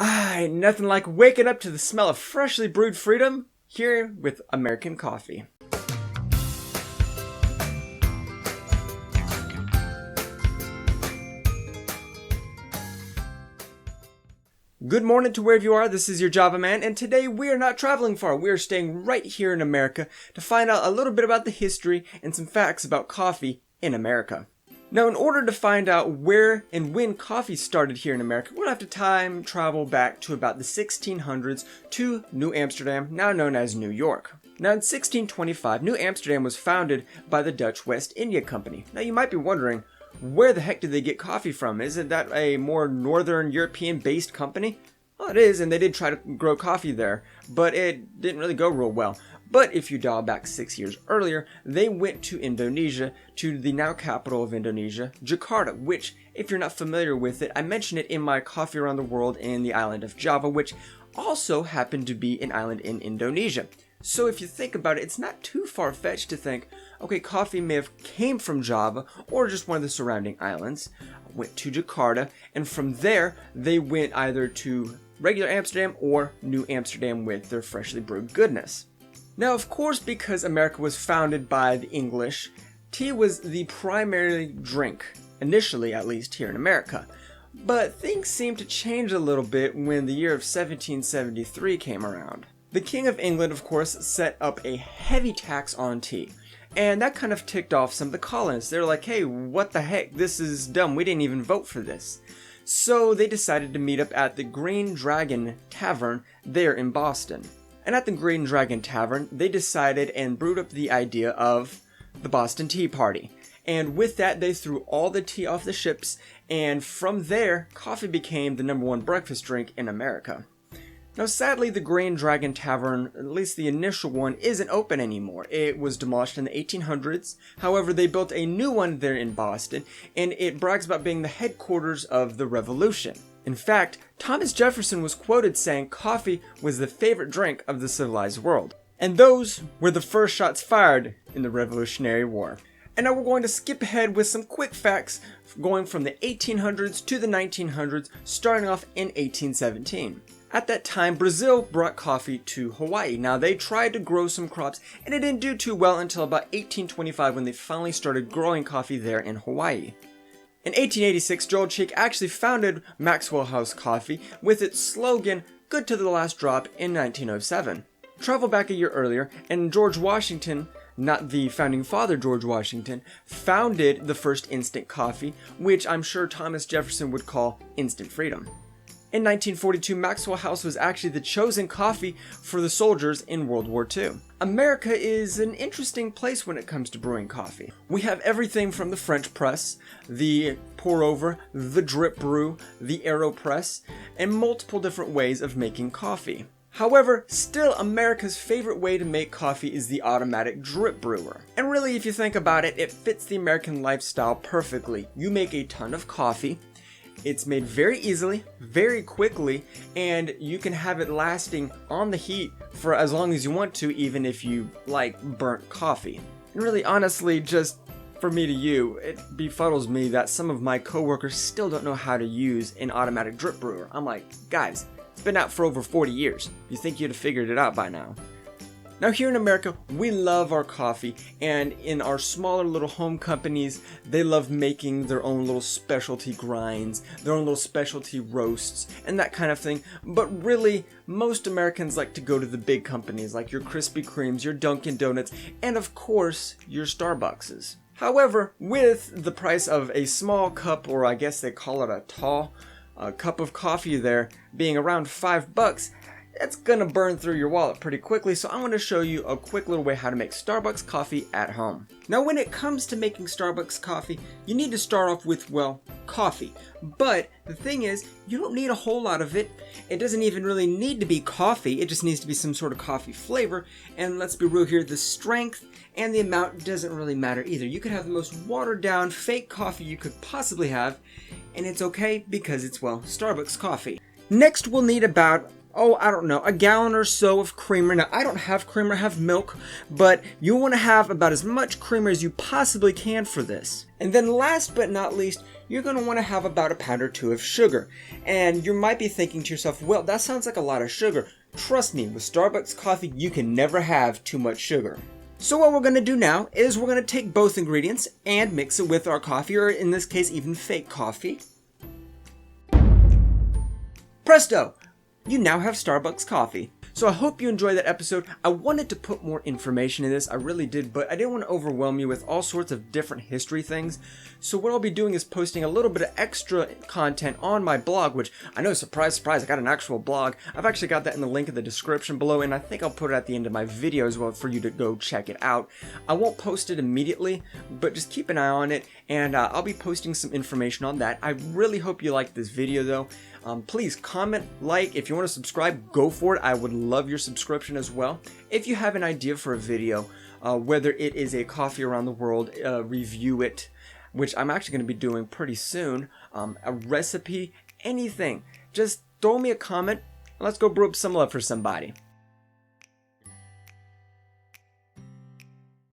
Ain't nothing like waking up to the smell of freshly brewed freedom here with American coffee. Good morning to wherever you are. This is your Java Man, and today we are not traveling far. We are staying right here in America to find out a little bit about the history and some facts about coffee in America. Now, in order to find out where and when coffee started here in America, we'll have to time travel back to about the 1600s to New Amsterdam, now known as New York. Now, in 1625, New Amsterdam was founded by the Dutch West India Company. Now, you might be wondering, where the heck did they get coffee from? Isn't that a more Northern European-based company? Well, it is, and they did try to grow coffee there, but it didn't really go real well. But if you dial back 6 years earlier, they went to Indonesia, to the now capital of Indonesia, Jakarta, which, if you're not familiar with it, I mentioned it in my Coffee Around the World in the island of Java, which also happened to be an island in Indonesia. So if you think about it, it's not too far-fetched to think, okay, coffee may have came from Java or just one of the surrounding islands, went to Jakarta, and from there, they went either to regular Amsterdam or New Amsterdam with their freshly brewed goodness. Now, of course, because America was founded by the English, tea was the primary drink, initially at least here in America. But things seemed to change a little bit when the year of 1773 came around. The King of England, of course, set up a heavy tax on tea. And that kind of ticked off some of the colonists. They were like, hey, what the heck? This is dumb. We didn't even vote for this. So they decided to meet up at the Green Dragon Tavern there in Boston. And at the Green Dragon Tavern, they decided and brewed up the idea of the Boston Tea Party. And with that, they threw all the tea off the ships, and from there, coffee became the #1 breakfast drink in America. Now, sadly, the Green Dragon Tavern, at least the initial one, isn't open anymore. It was demolished in the 1800s. However, they built a new one there in Boston, and it brags about being the headquarters of the Revolution. In fact, Thomas Jefferson was quoted saying coffee was the favorite drink of the civilized world. And those were the first shots fired in the Revolutionary War. And now we're going to skip ahead with some quick facts going from the 1800s to the 1900s, starting off in 1817. At that time, Brazil brought coffee to Hawaii. Now, they tried to grow some crops, and it didn't do too well until about 1825 when they finally started growing coffee there in Hawaii. In 1886, Joel Chick actually founded Maxwell House Coffee with its slogan, "Good to the last drop," in 1907. Travel back a year earlier, and George Washington, not the founding father George Washington, founded the first instant coffee, which I'm sure Thomas Jefferson would call instant freedom. In 1942, Maxwell House was actually the chosen coffee for the soldiers in World War II. America is an interesting place when it comes to brewing coffee. We have everything from the French press, the pour over, the drip brew, the AeroPress, and multiple different ways of making coffee. However, still America's favorite way to make coffee is the automatic drip brewer. And really, if you think about it, it fits the American lifestyle perfectly. You make a ton of coffee. It's made very easily, very quickly, and you can have it lasting on the heat for as long as you want to, even if you like burnt coffee. And really, honestly, just for me to you, it befuddles me that some of my coworkers still don't know how to use an automatic drip brewer. I'm like, guys, it's been out for over 40 years. You think you'd have figured it out by now. Now, here in America, we love our coffee, and in our smaller little home companies, they love making their own little specialty grinds, their own little specialty roasts, and that kind of thing. But really, most Americans like to go to the big companies like your Krispy Kremes, your Dunkin' Donuts, and of course, your Starbuckses. However, with the price of a small cup, or I guess they call it a tall cup of coffee there, being around $5, it's gonna burn through your wallet pretty quickly, so I'm gonna show you a quick little way how to make Starbucks coffee at home. Now, when it comes to making Starbucks coffee, you need to start off with, well, coffee. But the thing is, you don't need a whole lot of it. It doesn't even really need to be coffee, it just needs to be some sort of coffee flavor. And let's be real here, the strength and the amount doesn't really matter either. You could have the most watered down fake coffee you could possibly have, and it's okay because it's, well, Starbucks coffee. Next, we'll need about oh, I don't know, a gallon or so of creamer. Now, I don't have creamer, I have milk, but you want to have about as much creamer as you possibly can for this. And then last but not least, you're going to want to have about a pound or two of sugar. And you might be thinking to yourself, well, that sounds like a lot of sugar. Trust me, with Starbucks coffee, you can never have too much sugar. So what we're going to do now is we're going to take both ingredients and mix it with our coffee, or in this case, even fake coffee. Presto! You now have Starbucks coffee. So I hope you enjoyed that episode. I wanted to put more information in this, I really did, but I didn't want to overwhelm you with all sorts of different history things. So what I'll be doing is posting a little bit of extra content on my blog, which I know, surprise, surprise, I got an actual blog. I've actually got that in the link in the description below, and I think I'll put it at the end of my video as well for you to go check it out. I won't post it immediately, but just keep an eye on it, and I'll be posting some information on that. I really hope you liked this video though. Please comment, like, if you want to subscribe, go for it. I would love your subscription as well. If you have an idea for a video, whether it is a coffee around the world, review it, which I'm actually going to be doing pretty soon, a recipe, anything, just throw me a comment and let's go brew up some love for somebody.